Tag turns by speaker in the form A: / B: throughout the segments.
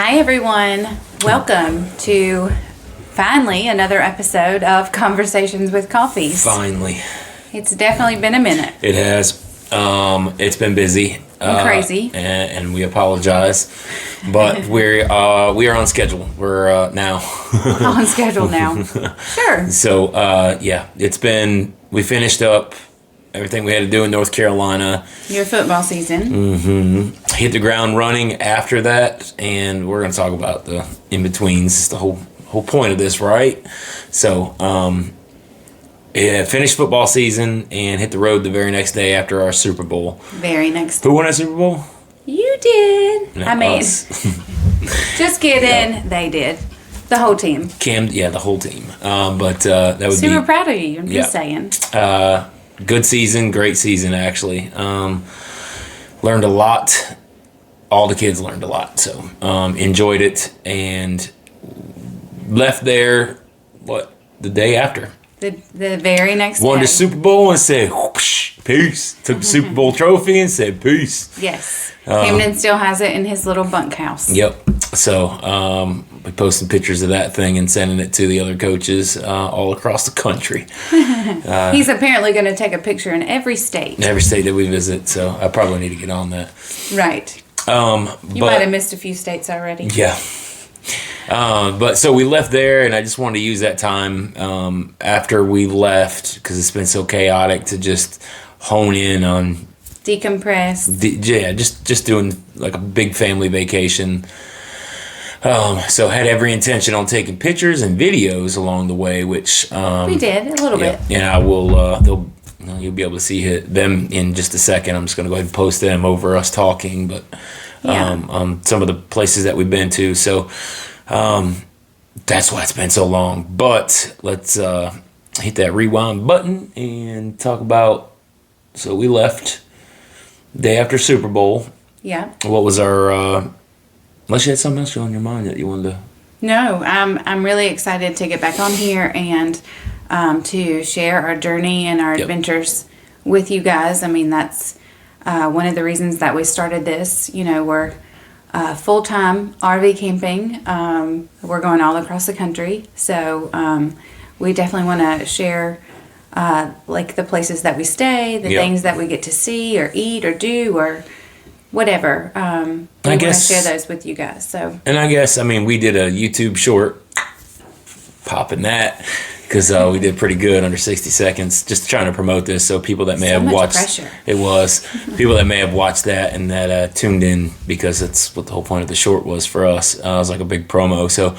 A: Hi, everyone. Welcome to finally another episode of Conversations with Coffees.
B: Finally.
A: It's definitely been a minute.
B: It has. It's been busy.
A: Crazy.
B: And we apologize. But we are on schedule. We're now.
A: On schedule now. Sure.
B: So, we finished up everything we had to do in North Carolina.
A: Your football season.
B: Mm-hmm. Hit the ground running after that, and we're going to talk about the in-betweens. It's the whole point of this, right? So, finished football season and hit the road the very next day after our Super Bowl.
A: Very next.
B: Who won our Super Bowl?
A: You did.
B: No,
A: I mean, just kidding.
B: Yeah.
A: They did. The whole team.
B: The whole team. But that would be
A: super proud of you. I'm just saying.
B: Good season, great season actually. Learned a lot. All the kids learned a lot, so enjoyed it and left there. The day after?
A: The very next
B: Won
A: day.
B: the Super Bowl and said whoosh, peace. Took the Super Bowl trophy and said peace.
A: Yes. Camden still has it in his little bunkhouse.
B: Yep. So we posted pictures of that thing and sending it to the other coaches all across the country.
A: He's apparently going to take a picture in every state.
B: Every state that we visit, so I probably need to get on that.
A: Right. You might have missed a few states already.
B: Yeah. But so we left there, and I just wanted to use that time after we left, because it's been so chaotic, to just hone in on
A: decompress.
B: Just doing like a big family vacation. So had every intention on taking pictures and videos along the way, which
A: we did a little bit.
B: And I will. You'll be able to see them in just a second. I'm just going to go ahead and post them over us talking, but some of the places that we've been to. So that's why it's been so long. But let's hit that rewind button and talk about. So we left day after Super Bowl.
A: Yeah.
B: What was our? Unless you had something else on your mind that you wanted to.
A: No, I'm really excited to get back on here and to share our journey and our adventures with you guys. I mean, that's one of the reasons that we started this. You know, we're full-time RV camping. We're going all across the country. So we definitely want to share like the places that we stay, the things that we get to see or eat or do or whatever. We want to share those with you guys. So. And
B: I guess, we did a YouTube short, popping that, because we did pretty good under 60 seconds, just trying to promote this. So people that may have watched,
A: pressure.
B: It was people that may have watched that and that tuned in, because that's what the whole point of the short was for us. It was like a big promo. So,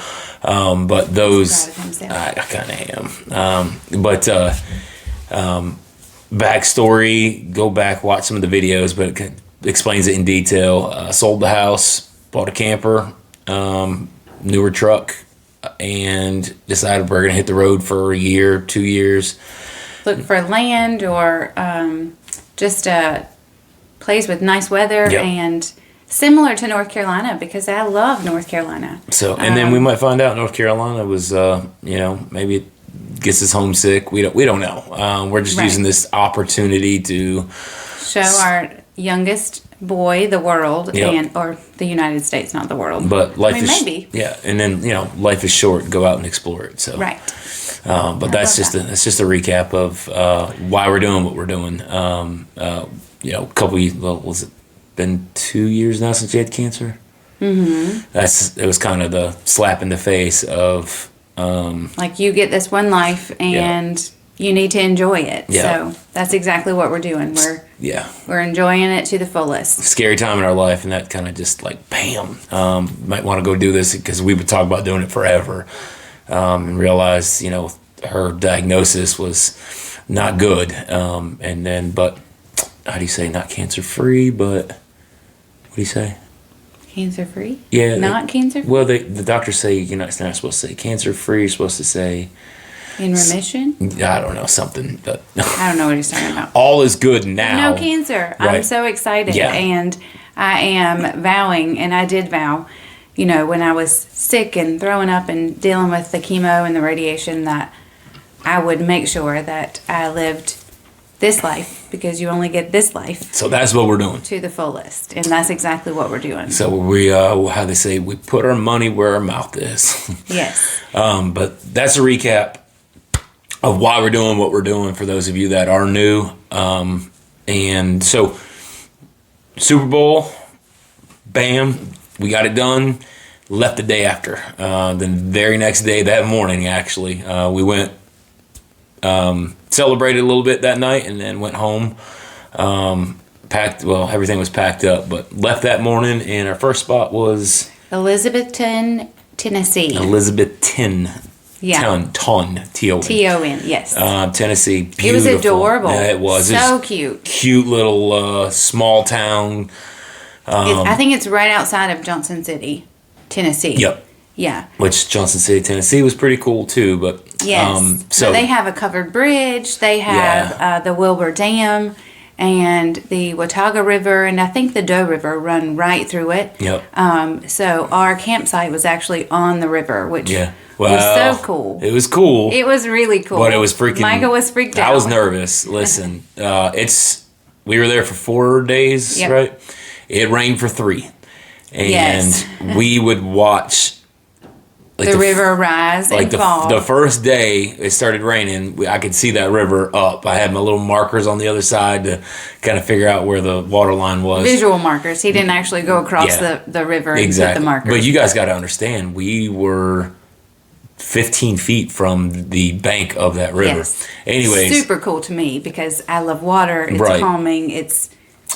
B: but those, I kind of am. Backstory, go back, watch some of the videos, but it explains it in detail. Sold the house, bought a camper, newer truck, and decided we're going to hit the road for a year, 2 years.
A: Look for land or just a place with nice weather and similar to North Carolina, because I love North Carolina.
B: So, and then we might find out North Carolina was, maybe it gets us homesick. We don't know. We're just using this opportunity to
A: show our youngest boy the world or the United States, not the world.
B: But life is
A: maybe.
B: Yeah, and then life is short. Go out and explore it. So but that's just a recap of why we're doing what we're doing. Was it been 2 years now since you had cancer? Mm-hmm. It was kind of the slap in the face of
A: like, you get this one life and you need to enjoy it.
B: Yeah.
A: So that's exactly what we're doing. We're enjoying it to the fullest.
B: Scary time in our life, and that kind of just like bam. Might want to go do this, because we would talk about doing it forever, and realize her diagnosis was not good. And then, but how do you say, not cancer free? But what do you say?
A: Cancer free?
B: Yeah.
A: Not cancer free?
B: Well, the doctors say you're not supposed to say cancer free. You're supposed to say
A: in remission?
B: I don't know, something, but
A: I don't know what he's talking about.
B: All is good now.
A: No cancer.
B: Right.
A: I'm so excited.
B: Yeah.
A: And I am vowing, and I did vow, when I was sick and throwing up and dealing with the chemo and the radiation, that I would make sure that I lived this life, because you only get this life
B: So that's what we're doing.
A: to the fullest. And that's exactly what we're doing.
B: So we, how they say, we put our money where our mouth is.
A: Yes.
B: But that's a recap of why we're doing what we're doing for those of you that are new. And so Super Bowl, bam, we got it done. Left the day after. The very next day, that morning actually, we went, celebrated a little bit that night, and then went home. Packed, well, everything was packed up, but left that morning, and our first spot was
A: Elizabethton, Tennessee.
B: Elizabethton.
A: Yeah.
B: Ton, T-O-N.
A: T-O-N, yes.
B: Tennessee, beautiful.
A: It was adorable.
B: Yeah, it was.
A: So
B: It was
A: cute.
B: Cute little small town.
A: I think it's right outside of Johnson City, Tennessee.
B: Yep.
A: Yeah.
B: Which Johnson City, Tennessee was pretty cool too. But
A: Yes.
B: so
A: they have a covered bridge. They have the Wilbur Dam and the Watauga River, and I think the Doe River run right through it.
B: Yep.
A: So our campsite was actually on the river, which
B: Yeah.
A: was
B: Well,
A: so cool.
B: It was cool.
A: It was really cool.
B: But it was freaking.
A: Micah was freaked out.
B: I was nervous. Listen, we were there for 4 days,
A: Yep.
B: right? It rained for 3, and
A: Yes.
B: we would watch like
A: the river rise
B: Like
A: and fall.
B: the first day it started raining, I could see that river up. I had my little markers on the other side to kind of figure out where the water line was.
A: Visual markers. He didn't actually go across
B: Yeah.
A: the river and
B: Exactly.
A: put the markers.
B: But you guys got to understand, we were 15 feet from the bank of that river.
A: Yes.
B: Anyways,
A: super cool to me because I love water. It's
B: Right.
A: calming. It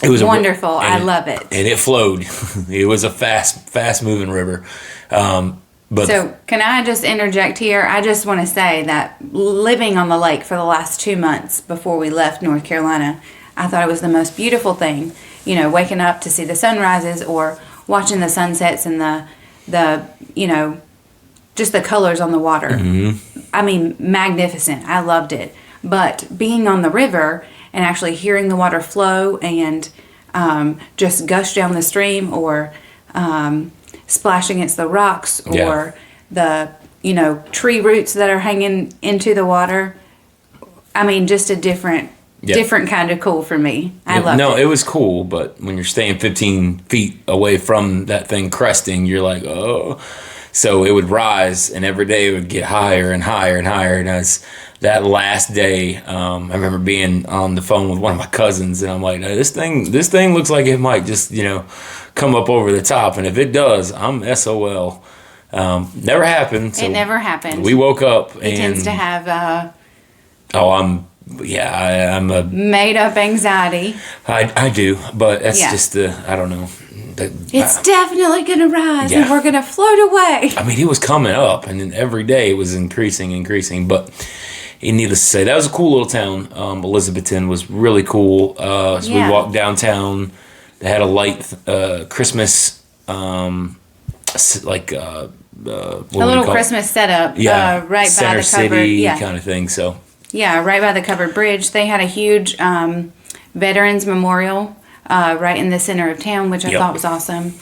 B: was
A: wonderful. I love it.
B: And it flowed. It was a fast moving river. But
A: So, can I just interject here? I just want to say that living on the lake for the last 2 months before we left North Carolina, I thought it was the most beautiful thing. You know, waking up to see the sunrises or watching the sunsets and the just the colors on the water.
B: Mm-hmm.
A: I mean, magnificent. I loved it. But being on the river and actually hearing the water flow and just gush down the stream or splash against the rocks or
B: Yeah.
A: the tree roots that are hanging into the water. I mean, just a different kind of cool for me. I loved it.
B: It was cool, but when you're staying 15 feet away from that thing cresting, you're like, oh. So it would rise, and every day it would get higher and higher and higher. And as that last day, I remember being on the phone with one of my cousins, and I'm like, this thing looks like it might just, come up over the top. And if it does, I'm SOL. Never happened. So
A: It never happened.
B: we woke up
A: It
B: and
A: tends to have
B: I'm a
A: made up anxiety.
B: I do, but that's
A: Yeah.
B: just I don't know.
A: It's definitely going to rise and
B: Yeah.
A: we're going to float away.
B: I mean, it was coming up, and then every day it was increasing. But needless to say, that was a cool little town. Elizabethton was really cool. So
A: Yeah.
B: we walked downtown. They had a light Christmas, like
A: A little Christmas setup right by
B: Center
A: the covered
B: City kind of thing. So
A: right by the covered bridge. They had a huge veterans memorial right in the center of town, which I
B: Yep.
A: thought was awesome.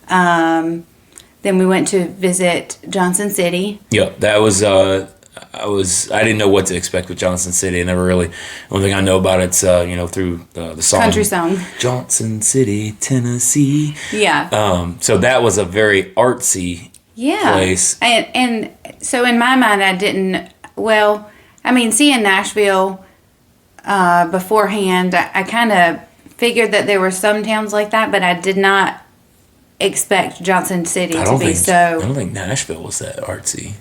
A: Then we went to visit Johnson City.
B: yep, that was. I didn't know what to expect with Johnson City. I never really. The only thing I know about it's through the song.
A: Country song.
B: Johnson City, Tennessee.
A: Yeah.
B: So that was a very artsy place.
A: And so in my mind, I didn't. Well, I mean, seeing Nashville beforehand, I kind of figured that there were some towns like that, but I did not expect Johnson City to be
B: I
A: so.
B: don't think Nashville was that artsy.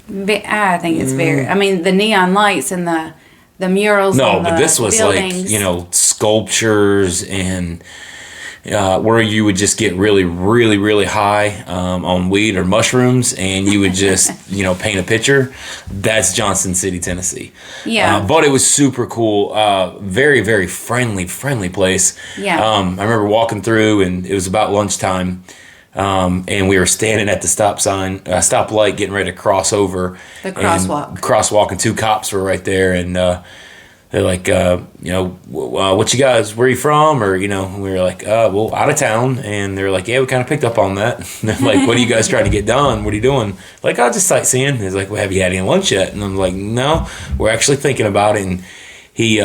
A: I think it's very. I mean, the neon lights and the murals.
B: No,
A: on
B: but
A: the
B: this was
A: buildings.
B: like sculptures and where you would just get really, really, really high on weed or mushrooms, and you would just paint a picture. That's Johnson City, Tennessee.
A: Yeah.
B: But it was super cool. Very, very friendly place.
A: Yeah.
B: I remember walking through, and it was about lunchtime. And we were standing at the stoplight, getting ready to cross over.
A: The crosswalk.
B: And 2 cops were right there, and they're like, what you guys, where you from? Or, and we were like, well, out of town. And they're like, yeah, we kind of picked up on that. And they're like, what are you guys trying to get done? What are you doing? Like, oh, just sightseeing. He's like, well, have you had any lunch yet? And I'm like, no, we're actually thinking about it. And he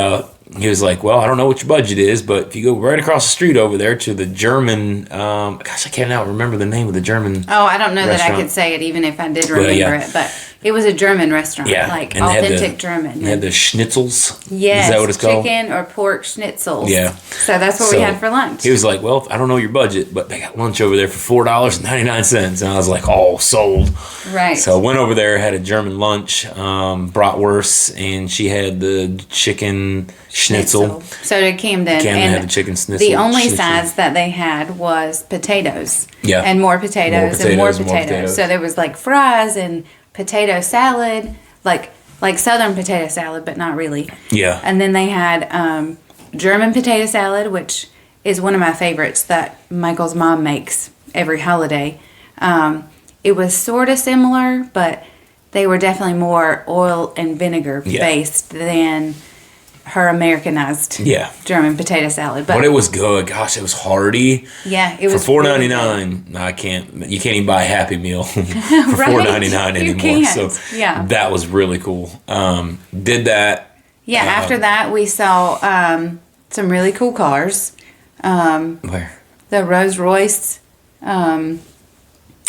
B: he was like, well, I don't know what your budget is, but if you go right across the street over there to the German, gosh, I can't now remember the name of the German.
A: Oh, I don't know that I
B: restaurant.
A: could say it even if I did remember
B: yeah.
A: it, but it was a German restaurant,
B: Yeah,
A: like
B: and they had
A: authentic German.
B: They had the schnitzels.
A: Yes,
B: Is that what it's called?
A: chicken or pork schnitzels.
B: Yeah.
A: So that's what we had for lunch.
B: He was like, well, I don't know your budget, but they got lunch over there for $4.99. And I was like, oh, sold.
A: Right.
B: So I went over there, had a German lunch, bratwurst, and she had the chicken schnitzel.
A: So did Camden.
B: Camden
A: and
B: had the chicken schnitzel.
A: the only
B: schnitzel.
A: sides that they had was potatoes.
B: Yeah.
A: And more potatoes, and more potatoes. So there was like fries and potato salad, like Southern potato salad, but not really.
B: Yeah.
A: And then they had German potato salad, which is one of my favorites that Michael's mom makes every holiday. It was sort of similar, but they were definitely more oil and vinegar based than her Americanized German potato salad.
B: But it was good. Gosh, it was hearty.
A: Yeah, it was
B: for $4.99.
A: really
B: You can't even buy a Happy Meal for
A: Right?
B: $4.99
A: You
B: anymore.
A: can't.
B: So
A: Yeah.
B: that was really cool. Did that.
A: Yeah, after that we saw some really cool cars.
B: Where?
A: The Rolls Royce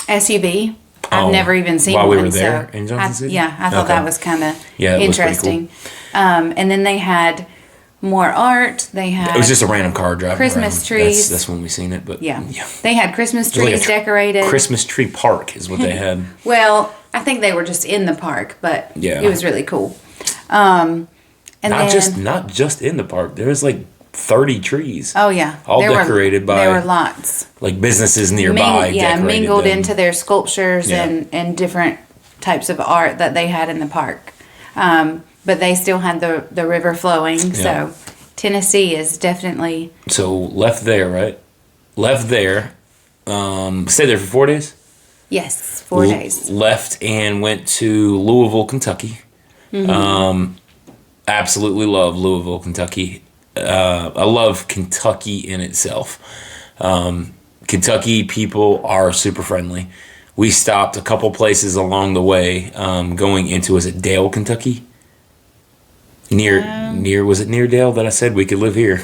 A: SUV. I've never even seen
B: while
A: one.
B: we were there
A: so
B: in Johnson City?
A: Yeah, I thought
B: Okay.
A: that was kind of
B: Yeah, it was pretty
A: interesting. And then they had more art. They had
B: It was just a random car driving
A: Christmas
B: around.
A: trees.
B: That's when we seen it. But
A: yeah. They had Christmas
B: It was like
A: trees
B: a
A: decorated.
B: Christmas tree park is what they had.
A: Well, I think they were just in the park, but
B: Yeah.
A: it was really cool. And
B: Not just in the park. There was like 30 trees.
A: Oh yeah,
B: All decorated by
A: there were lots.
B: like businesses nearby. decorated
A: mingled
B: them.
A: into their sculptures
B: Yeah.
A: and different types of art that they had in the park. But they still had the river flowing.
B: Yeah.
A: So Tennessee is definitely
B: So left there, right? Left there. Stayed there for 4 days.
A: yes, 4 days.
B: Left and went to Louisville, Kentucky.
A: Mm-hmm.
B: Absolutely love Louisville, Kentucky. I love Kentucky in itself. Kentucky people are super friendly. We stopped a couple places along the way, going into, was it Dale, Kentucky? Near was it near Dale that I said we could live here?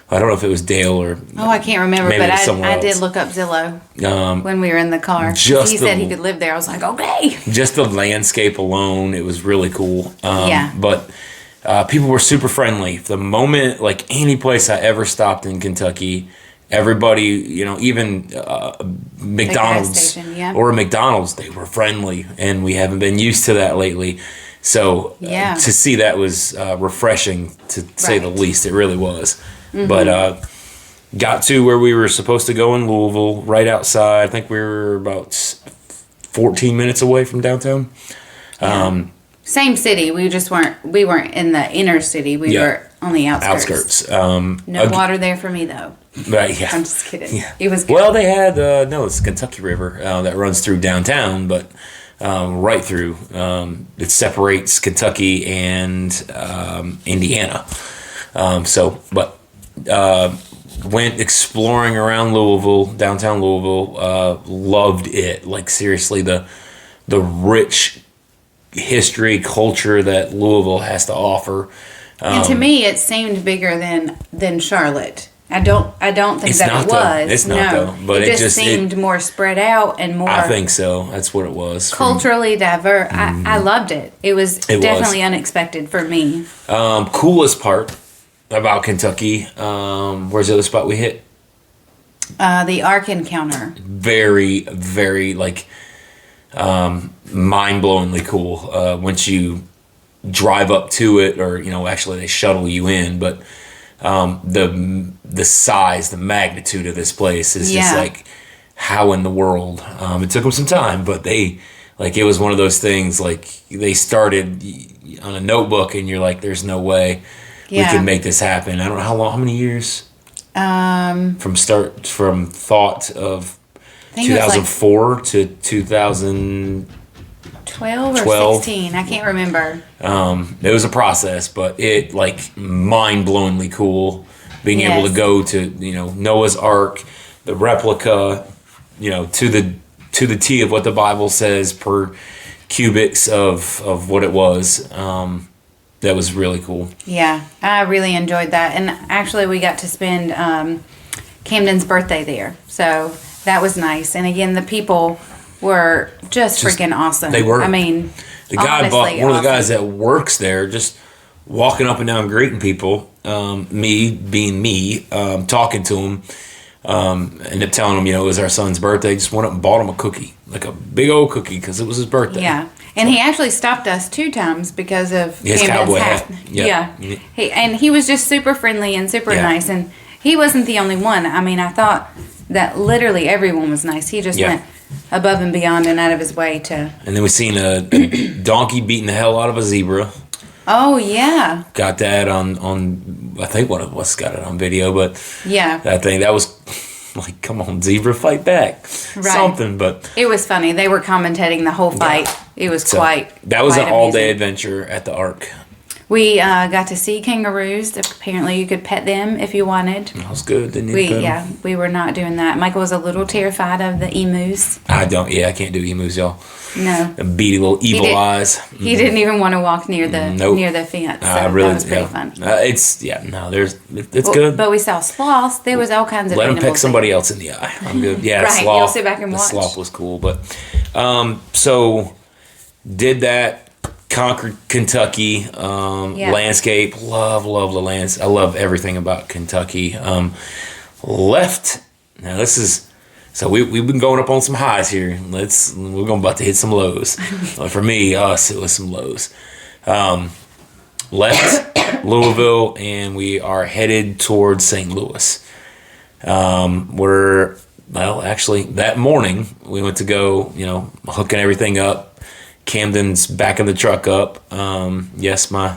B: I don't know if it was Dale or
A: Oh, I can't remember,
B: maybe
A: but
B: it was somewhere
A: I did
B: else.
A: look up Zillow when we were in the car.
B: just
A: He
B: the-
A: said he could live there. I was like, okay.
B: just the landscape alone, it was really cool.
A: Yeah.
B: But people were super friendly. The moment, like any place I ever stopped in Kentucky, everybody, even McDonald's
A: station, yeah.
B: or a McDonald's, they were friendly, and we haven't been used to that lately. So
A: Yeah.
B: to see that was refreshing, to say the
A: Right.
B: least. It really was. But got to where we were supposed to go in Louisville, right outside. I think we were about 14 minutes away from downtown.
A: Same city. We weren't in the inner city. We
B: Yeah.
A: were on the outskirts. No water there for me though.
B: But yeah.
A: I'm just kidding.
B: Yeah.
A: It was good.
B: Well, they had it's the Kentucky River that runs through downtown, but right through. It separates Kentucky and Indiana. Went exploring around Louisville, downtown Louisville. Loved it. Like seriously, the rich history, culture that Louisville has to offer.
A: And to me, it seemed bigger than Charlotte. I don't think
B: It's
A: that
B: not
A: it
B: though.
A: was.
B: It's not though. But
A: it
B: it
A: just
B: just-
A: seemed more spread out and more
B: I think so. That's what it was.
A: culturally diverse. I loved it. It was
B: It was.
A: definitely unexpected for me.
B: Coolest part about Kentucky. Where's the other spot we hit?
A: The Ark Encounter.
B: Very, very mind-blowingly cool. Once you drive up to it, or actually they shuttle you in, but the size, the magnitude of this place is just
A: Yeah.
B: like, how in the world? It took them some time, but they it was one of those things, like they started on a notebook, and you're like, there's no way we
A: Yeah.
B: can make this happen. I don't know how many years from thought of
A: I think it was like
B: 2004 to 2000.
A: 12 or
B: 12.
A: 16. I can't remember.
B: It was a process, but it mind-blowingly cool being able to
A: Yes.
B: go to Noah's Ark, the replica, to the T of what the Bible says per cubits of what it was. that was really cool.
A: Yeah, I really enjoyed that. And actually, we got to spend Camden's birthday there. So that was nice. And again, the people were just freaking awesome.
B: They were.
A: I mean,
B: the guy
A: honestly,
B: one of the guys that works there, just walking up and down greeting people, me being me, talking to him, ended up telling him, it was our son's birthday. Just went up and bought him a cookie, like a big old cookie, because it was his birthday.
A: Yeah. And he actually stopped us 2 times because of
B: his
A: Camden's
B: cowboy
A: hat.
B: hat.
A: Yeah.
B: Yeah.
A: He was just super friendly and super nice. And he wasn't the only one. I mean, I thought that literally everyone was nice. He just went above and beyond and out of his way to...
B: And then we seen a donkey beating the hell out of a zebra.
A: Oh, yeah.
B: Got that on I think one of us got it on video, but
A: Yeah.
B: that was like, come on, zebra, fight back.
A: Right.
B: Something, but...
A: It was funny. They were commentating the whole fight. It was quite...
B: That was
A: quite
B: an all-day
A: amusing.
B: adventure at the Ark.
A: We got to see kangaroos. Apparently, you could pet them if you wanted.
B: That was good. Didn't need to pet 'em.
A: We were not doing that. Michael was a little terrified of the emus.
B: I can't do emus, y'all.
A: No.
B: The beady little evil eyes.
A: He didn't even want to walk near the
B: Nope.
A: near the fence. So
B: I really,
A: that was pretty fun.
B: It's good.
A: But we saw sloths. There was all kinds of
B: Let him
A: animals
B: pick somebody else in the eye. I'm good. Yeah,
A: Right,
B: sloth.
A: you'll sit back and
B: the
A: watch.
B: sloth was cool, but so did that. Conquered Kentucky landscape. Love the lands. I love everything about Kentucky. Left. Now this is so we've been going up on some highs here. We're about to hit some lows. For me, it was some lows. Left Louisville and we are headed towards St. Louis. Actually that morning we went to go, hooking everything up. Camden's backing the truck up. Yes,
A: I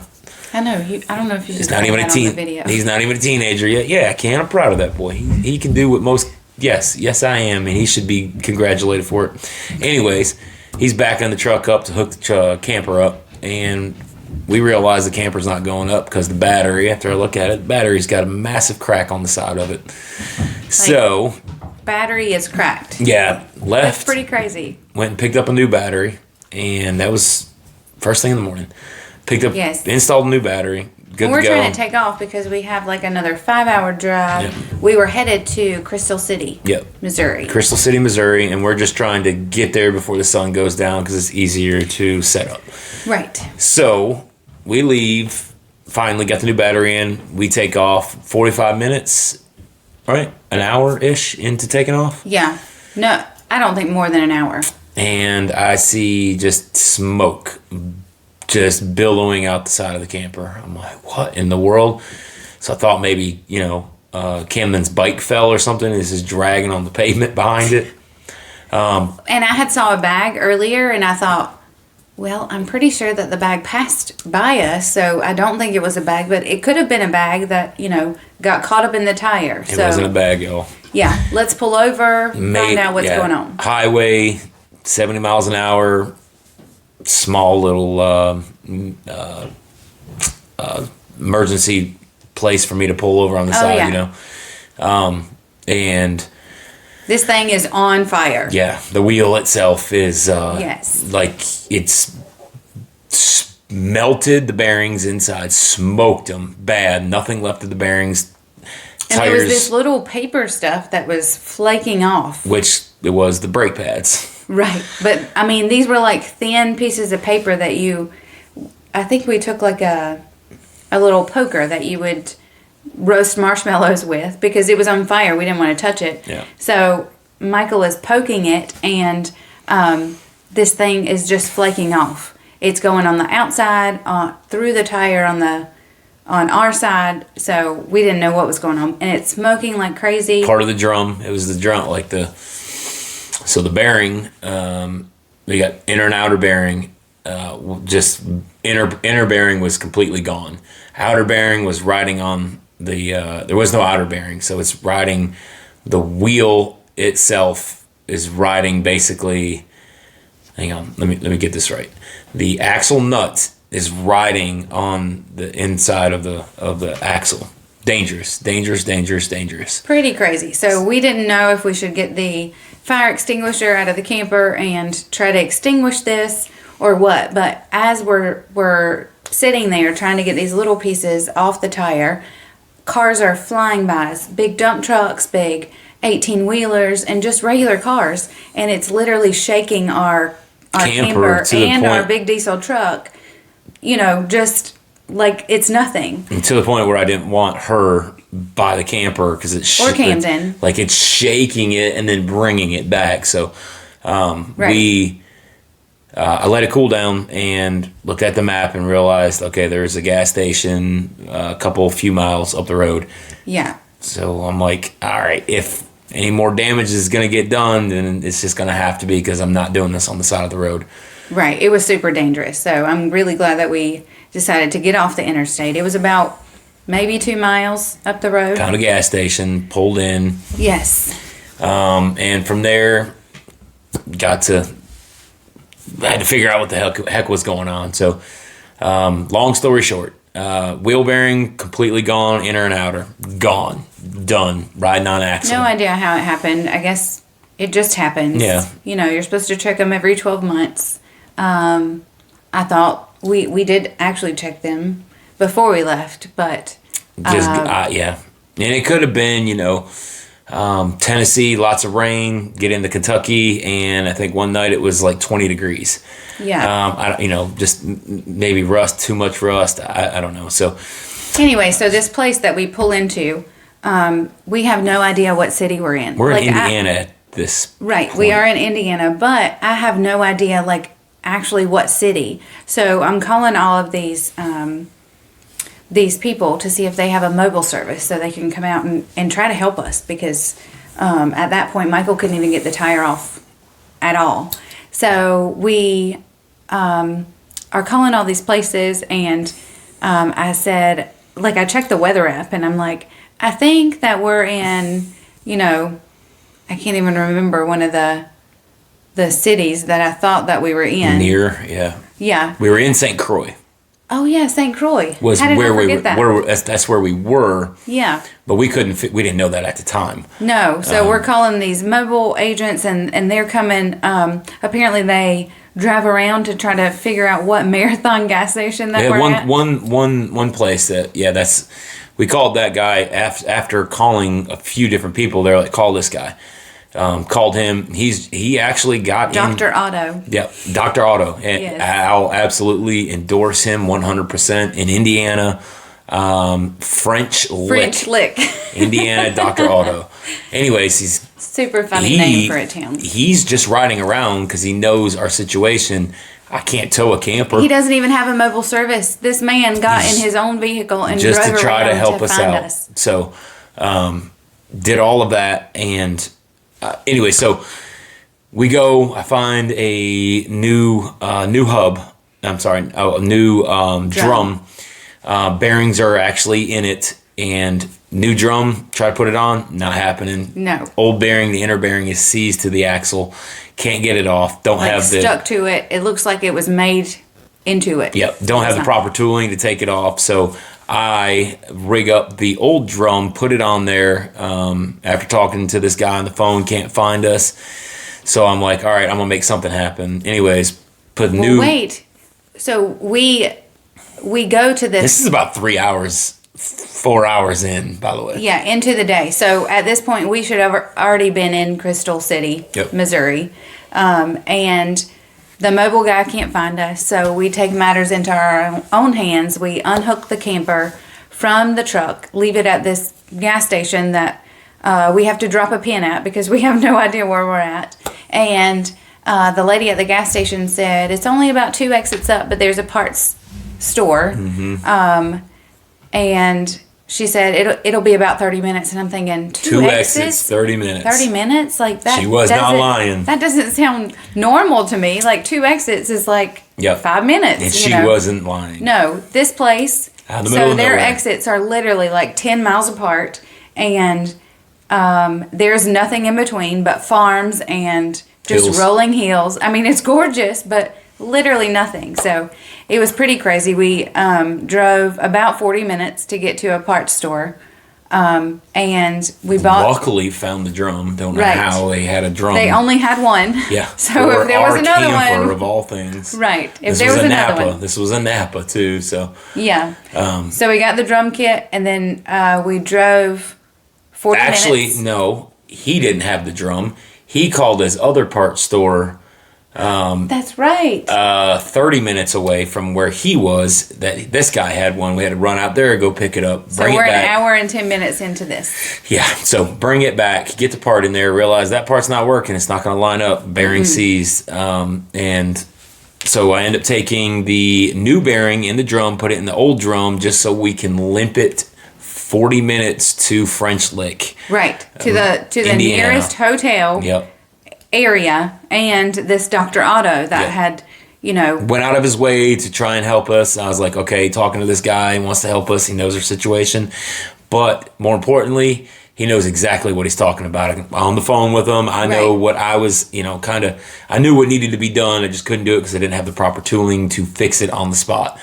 A: know. I don't know if you
B: he's
A: just
B: not even a teen.
A: video.
B: He's not even a teenager yet. Yeah, I can. I'm proud of that boy. He can do what most. Yes, I am, and he should be congratulated for it. Anyways, he's backing the truck up to hook the camper up, and we realize the camper's not going up because the battery. After I look at it, the battery's got a massive crack on the side of it. So
A: battery is cracked.
B: Yeah, left.
A: That's pretty crazy.
B: Went and picked up a new battery. And that was first thing in the morning. Installed a new battery. Good
A: and we're
B: to go.
A: trying to take off because we have like another 5-hour drive.
B: Yep.
A: We were headed to Crystal City, Missouri.
B: Crystal City, Missouri, and we're just trying to get there before the sun goes down because it's easier to set up.
A: Right.
B: So we leave. Finally got the new battery in. We take off 45 minutes, right? An hour-ish into taking off.
A: Yeah. No, I don't think more than an hour.
B: And I see just smoke just billowing out the side of the camper. I'm like, what in the world? So I thought maybe, Camden's bike fell or something. This is dragging on the pavement behind it.
A: And I had saw a bag earlier and I thought, well, I'm pretty sure that the bag passed by us. So I don't think it was a bag, but it could have been a bag that, got caught up in the tire.
B: It wasn't a bag, y'all.
A: Yeah. Let's pull over, find out what's going on.
B: Highway, 70 miles an hour, small little emergency place for me to pull over on the side, and
A: this thing is on fire.
B: Yeah, the wheel itself is like it's melted the bearings inside, smoked them bad, nothing left of the bearings.
A: And there was this little paper stuff that was flaking off.
B: Which it was the brake pads.
A: Right. But, I mean, these were like thin pieces of paper that I think we took like a little poker that you would roast marshmallows with because it was on fire. We didn't want to touch it.
B: Yeah.
A: So Michael is poking it and this thing is just flaking off. It's going on the outside, through the tire on our side, so we didn't know what was going on, and it's smoking like crazy.
B: Part of the drum, it was the drum, so the bearing, we got inner and outer bearing, just inner bearing was completely gone. Outer bearing was riding on there was no outer bearing, so it's riding, the wheel itself is riding basically, hang on, let me get this right. The axle nut is riding on the inside of the axle. Dangerous.
A: Pretty crazy. So we didn't know if we should get the fire extinguisher out of the camper and try to extinguish this or what. But as we're sitting there trying to get these little pieces off the tire. Cars are flying by us, big dump trucks, big 18-wheelers, and just regular cars. And it's literally shaking our camper and our big diesel truck, just like it's nothing.
B: And to the point where I didn't want her by the camper because
A: or Camden.
B: Like it's shaking it and then bringing it back. So right. I let it cool down and looked at the map and realized, okay, there's a gas station a few miles up the road.
A: Yeah.
B: So I'm like, all right, if any more damage is going to get done, then it's just going to have to be because I'm not doing this on the side of the road.
A: Right. It was super dangerous. So I'm really glad that we decided to get off the interstate. It was about maybe 2 miles up the road.
B: Found a gas station, pulled in.
A: Yes.
B: And from there, I had to figure out what the heck was going on. So, long story short, wheel bearing completely gone, inner and outer, gone, done, riding on axle.
A: No idea how it happened. I guess it just happens.
B: Yeah.
A: You're supposed to check them every 12 months. I thought we did actually check them before we left, but...
B: yeah. And it could have been, Tennessee, lots of rain, get into Kentucky, and I think one night it was like 20 degrees.
A: Yeah.
B: Just maybe too much rust. I don't know. So
A: anyway, so this place that we pull into, we have no idea what city we're in.
B: We're in Indiana at this
A: Right.
B: point.
A: We are in Indiana, but I have no idea actually what city. So I'm calling all of these people to see if they have a mobile service so they can come out and try to help us because at that point Michael couldn't even get the tire off at all. So we are calling all these places and I said, I checked the weather app and I'm like, I think that we're in, I can't even remember one of the cities that I thought that we were in.
B: Yeah.
A: Yeah.
B: We were in St. Croix.
A: Oh yeah, St. Croix.
B: Was
A: How did
B: where
A: I forget that?
B: That's where we were.
A: Yeah.
B: But we didn't know that at the time.
A: No, so we're calling these mobile agents and they're coming. Apparently they drive around to try to figure out what Marathon gas station that we're at.
B: One place that we called that guy after calling a few different people. They're like, call this guy. Called him. He actually got
A: Dr. Otto.
B: Yeah, Dr. Otto. And
A: yes.
B: I'll absolutely endorse him 100% in Indiana. French Lick. Indiana, Dr. Otto. Anyways, he's
A: super funny name for a town.
B: He's just riding around because he knows our situation. I can't tow a camper.
A: He doesn't even have a mobile service. This man got in his own vehicle and
B: just
A: drove
B: to try
A: around
B: to help us out.
A: Us.
B: So, did all of that and. Anyway, so we go. I find a new hub. I'm sorry, a new drum. Bearings are actually in it, and new drum. Try to put it on, not happening.
A: No.
B: Old bearing, the inner bearing is seized to the axle. Can't get it off. Don't have
A: stuck to it. It looks like it was made into it.
B: Yep. Don't have the proper tooling to take it off. So I rig up the old drum, put it on there. After talking to this guy on the phone, can't find us. So I'm like, all right, I'm gonna make something happen. Anyways,
A: wait. So we go to this.
B: This is about 3 hours, 4 hours in, by the way.
A: Yeah, into the day. So at this point, we should have already been in Crystal City, Missouri, and the mobile guy can't find us, so we take matters into our own hands. We unhook the camper from the truck, leave it at this gas station that we have to drop a pin at because we have no idea where we're at. And the lady at the gas station said, it's only about 2 exits up, but there's a parts store.
B: Mm-hmm.
A: And she said, it'll be about 30 minutes. And I'm thinking,
B: 2 exits, 30 minutes.
A: 30 minutes? Like that.
B: She was not lying.
A: That doesn't sound normal to me. Like 2 exits is like 5 minutes.
B: And she wasn't lying.
A: No, this place,
B: out in the middle of
A: their
B: nowhere.
A: exits are literally like 10 miles apart. And there's nothing in between but farms and just
B: hills.
A: Rolling hills. I mean, it's gorgeous, but literally nothing. So it was pretty crazy. We drove about 40 minutes to get to a parts store. And we bought.
B: Luckily, found the drum. Don't know
A: Right.
B: how they had a drum.
A: They only had one.
B: Yeah.
A: So
B: for
A: if there was
B: our
A: another
B: camper,
A: one,
B: of all things.
A: right? If
B: This
A: there was
B: a
A: another
B: Napa.
A: one,
B: This was a Napa too. So
A: yeah. So we got the drum kit, and then we drove 40
B: actually,
A: minutes.
B: no, he didn't have the drum. He called his other parts store
A: That's right.
B: 30 minutes away from where he was. That this guy had one. We had to run out there, go pick it up,
A: So
B: bring
A: we're
B: it
A: an
B: back.
A: hour and 10 minutes into this.
B: Yeah, so bring it back, get the part in there, realize that part's not working, it's not going to line up, bearing seized. And so I end up taking the new bearing in the drum, put it in the old drum, just so we can limp it 40 minutes to French Lick.
A: Right. To the
B: Indiana.
A: nearest hotel
B: Yep.
A: area, and this Dr. Otto that
B: Yeah.
A: had, you know,
B: Went out of his way to try and help us. I was like, okay, talking to this guy, he wants to help us, he knows our situation. But more importantly, he knows exactly what he's talking about. I'm on the phone with him. I know
A: Right.
B: what I was, I knew what needed to be done. I just couldn't do it because I didn't have the proper tooling to fix it on the spot.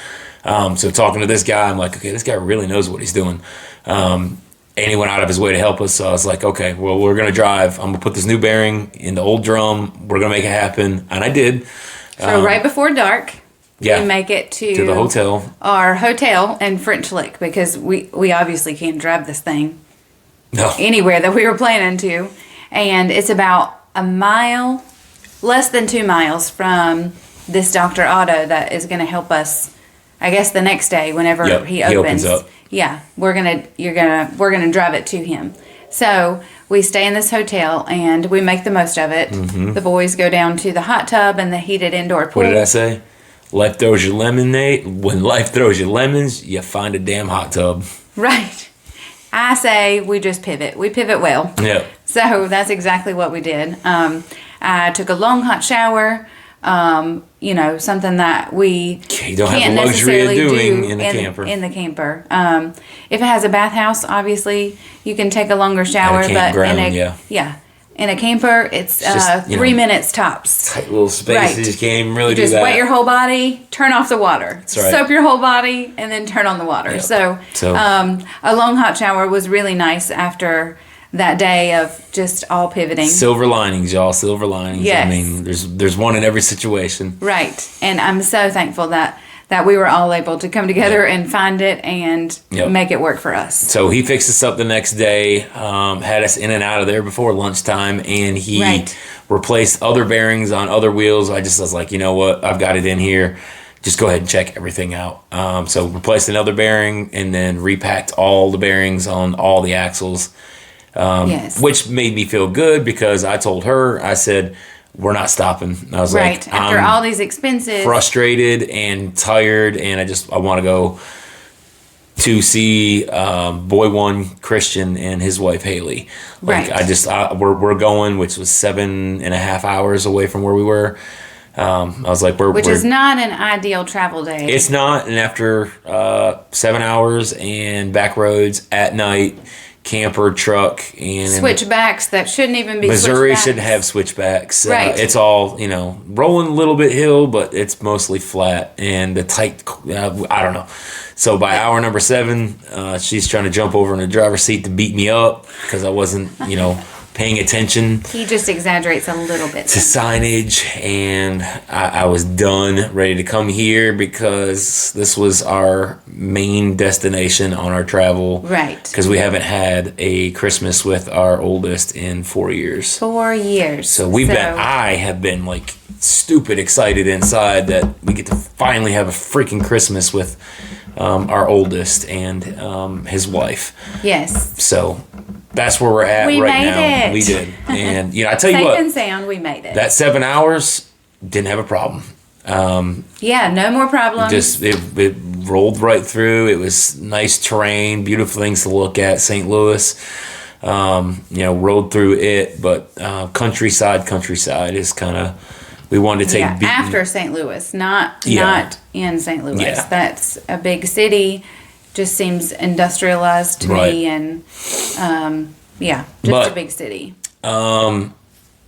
B: So talking to this guy, I'm like, okay, this guy really knows what he's doing. And he went out of his way to help us. So I was like, okay, well, we're going to drive. I'm going to put this new bearing in the old drum. We're going to make it happen. And I did.
A: so right before dark,
B: Yeah.
A: we make it
B: To the hotel.
A: our hotel in French Lick, because we obviously can't drive this thing
B: No.
A: anywhere that we were planning to. And it's about a mile, less than 2 miles from this Dr. Otto that is going to help us, I guess, the next day whenever
B: Yep,
A: he
B: he
A: opens.
B: opens up.
A: Yeah, we're gonna drive it to him. So we stay in this hotel and we make the most of it.
B: Mm-hmm.
A: The boys go down to the hot tub and the heated indoor pool.
B: What did I say? Life throws you lemonade. When life throws you lemons, you find a damn hot tub.
A: Right. I say we just pivot. We pivot well.
B: Yeah.
A: So that's exactly what we did. I took a long hot shower. Something that we
B: You don't have
A: can't
B: the luxury of
A: necessarily
B: doing
A: do
B: in a camper.
A: In the camper. If it has a bathhouse, obviously you can take a longer shower. But in
B: campground,
A: in a camper, it's
B: just,
A: 3 minutes tops.
B: Tight little spaces.
A: Right.
B: You just can't even really
A: You
B: do
A: just
B: that.
A: wet your whole body, turn off the water,
B: right.
A: soap your whole body, and then turn on the water.
B: Yep.
A: So,
B: So-
A: a long hot shower was really nice after that day of just all pivoting.
B: Silver linings, y'all. Silver linings.
A: Yes.
B: I mean, there's one in every situation.
A: Right. And I'm so thankful that we were all able to come together and find it and
B: Yep.
A: make it work for us.
B: So he fixed us up the next day, had us in and out of there before lunchtime, and he
A: Right.
B: replaced other bearings on other wheels. I was like, you know what? I've got it in here. Just go ahead and check everything out. So replaced another bearing and then repacked all the bearings on all the axles.
A: Yes.
B: Which made me feel good because I told her, I said, we're not stopping. I was
A: Right.
B: like,
A: After
B: I'm
A: all these expenses.
B: frustrated and tired, and I want to go to see Boy One Christian and his wife Haley. Like
A: Right.
B: we're going, which was 7.5 hours away from where we were. I was like,
A: Which is not an ideal travel day.
B: it's not, and after 7 hours and back roads at night, camper truck and
A: Switchbacks that shouldn't even be
B: Missouri
A: switchbacks.
B: should have switchbacks.
A: Right.
B: It's all, rolling a little bit hill, but it's mostly flat and the tight, I don't know. So by hour number 7, she's trying to jump over in the driver's seat to beat me up because I wasn't, paying attention
A: He just exaggerates a little bit.
B: to signage, and I was done, ready to come here because this was our main destination on our travel.
A: Right.
B: Because we haven't had a Christmas with our oldest in 4 years.
A: 4 years.
B: So I have been like stupid excited inside that we get to finally have a freaking Christmas with our oldest and his wife.
A: Yes.
B: So that's where we're at
A: We
B: right
A: made
B: now.
A: it.
B: We did. And, I tell you
A: Safe
B: what,
A: and sound, we made it.
B: that 7 hours didn't have a problem.
A: Yeah, no more problems.
B: Just it rolled right through. It was nice terrain, beautiful things to look at. St. Louis, rode through it, but countryside is kind of, we wanted to take
A: after St. Louis, not in St. Louis.
B: Yeah.
A: That's a big city. Just seems industrialized to
B: Right.
A: me, and just
B: But-
A: a big city.
B: I'm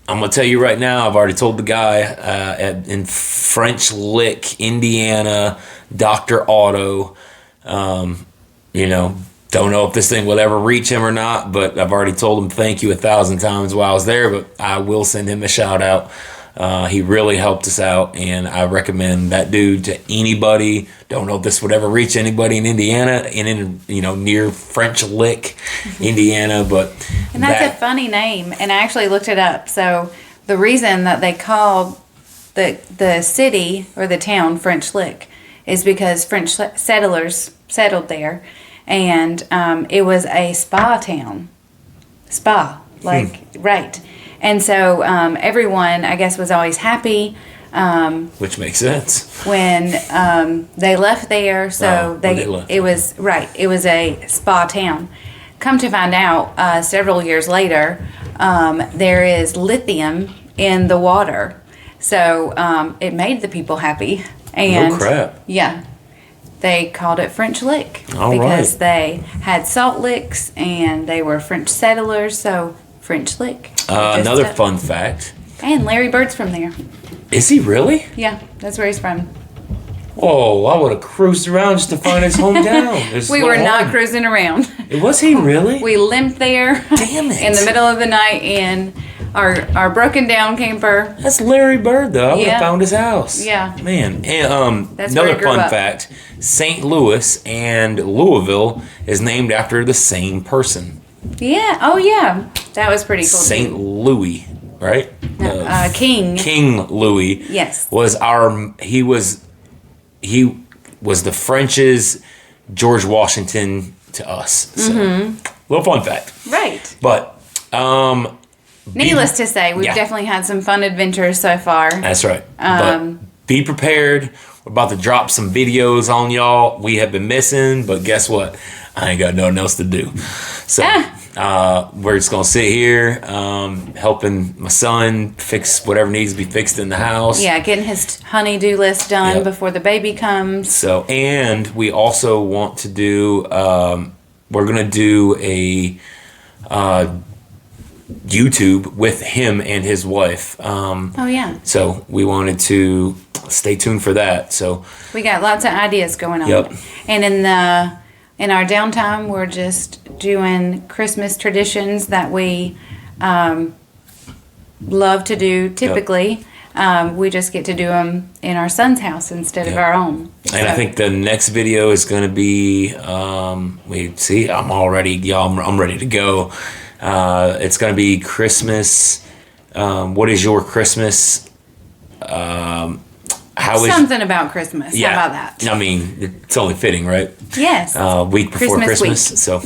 B: gonna tell you right now. I've already told the guy in French Lick, Indiana, Dr. Otto. Don't know if this thing will ever reach him or not, but I've already told him thank you 1,000 times while I was there, but I will send him a shout out. He really helped us out, and I recommend that dude to anybody. Don't know if this would ever reach anybody in Indiana, near French Lick, Indiana, but
A: and that's a funny name, and I actually looked it up. So the reason that they called the city or the town French Lick is because French settlers settled there, and it was a spa town. Right. And so everyone, I guess, was always happy.
B: Which makes sense.
A: When they left there, so it was a spa town. Come to find out, several years later, there is lithium in the water. So it made the people happy. And,
B: oh, crap.
A: Yeah. They called it French Lick
B: because
A: they had salt licks and they were French settlers, so French Lick.
B: Another fun fact.
A: And Larry Bird's from there.
B: Is he really?
A: Yeah, that's where he's from.
B: Whoa, I would have cruised around just to find his hometown.
A: We were not cruising around.
B: Was he really?
A: We limped there.
B: Damn it.
A: In the middle of the night in our broken down camper.
B: That's Larry Bird, though. I would have found his house.
A: Yeah.
B: Man. And
A: that's another
B: fun fact. St. Louis and Louisville is named after the same person.
A: Yeah. Oh, yeah. That was pretty cool.
B: St. Louis, right?
A: No, King
B: Louis.
A: Yes.
B: He was the French's George Washington to us. So, little fun fact.
A: Right.
B: But
A: needless to say, we've definitely had some fun adventures so far.
B: That's right. But be prepared. We're about to drop some videos on y'all. We have been missing, but guess what? I ain't got nothing else to do. So we're just going to sit here helping my son fix whatever needs to be fixed in the house.
A: Yeah, getting his honey-do list done before the baby comes.
B: So, and we also want to do, we're going to do a YouTube with him and his wife.
A: Oh, yeah.
B: So we wanted to stay tuned for that. So
A: we got lots of ideas going on.
B: Yep.
A: And in our downtime, we're just doing Christmas traditions that we love to do typically. Yep. We just get to do them in our son's house instead of our own.
B: And I think the next video is going to be, I'm ready to go. It's going to be Christmas. What is your Christmas?
A: Something about Christmas.
B: Yeah.
A: How about that?
B: I mean, it's only fitting, right?
A: Yes.
B: Week before Christmas.
A: Week.
B: So,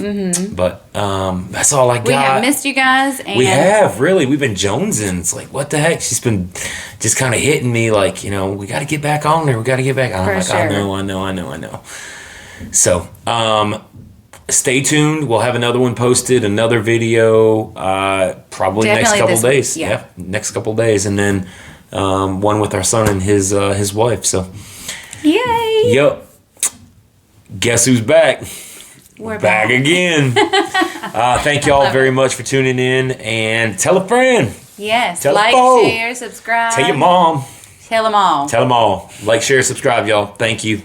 B: but that's all I got.
A: We have missed you guys. And
B: we have, really. We've been jonesing. It's like, what the heck? She's been just kind of hitting me like, we got to get back on there. We got to get back on. I'm like,
A: sure.
B: I know. So, stay tuned. We'll have another one posted, another video, probably next couple days.
A: Yeah,
B: next couple days, and then one with our son and his wife. So,
A: yay!
B: Yep. Guess who's back?
A: We're
B: back again. Thank y'all very much for tuning in, and tell a friend.
A: Yes,
B: like,
A: share, subscribe.
B: Tell your mom.
A: Tell them all.
B: Tell them all. Like, share, subscribe, y'all. Thank you.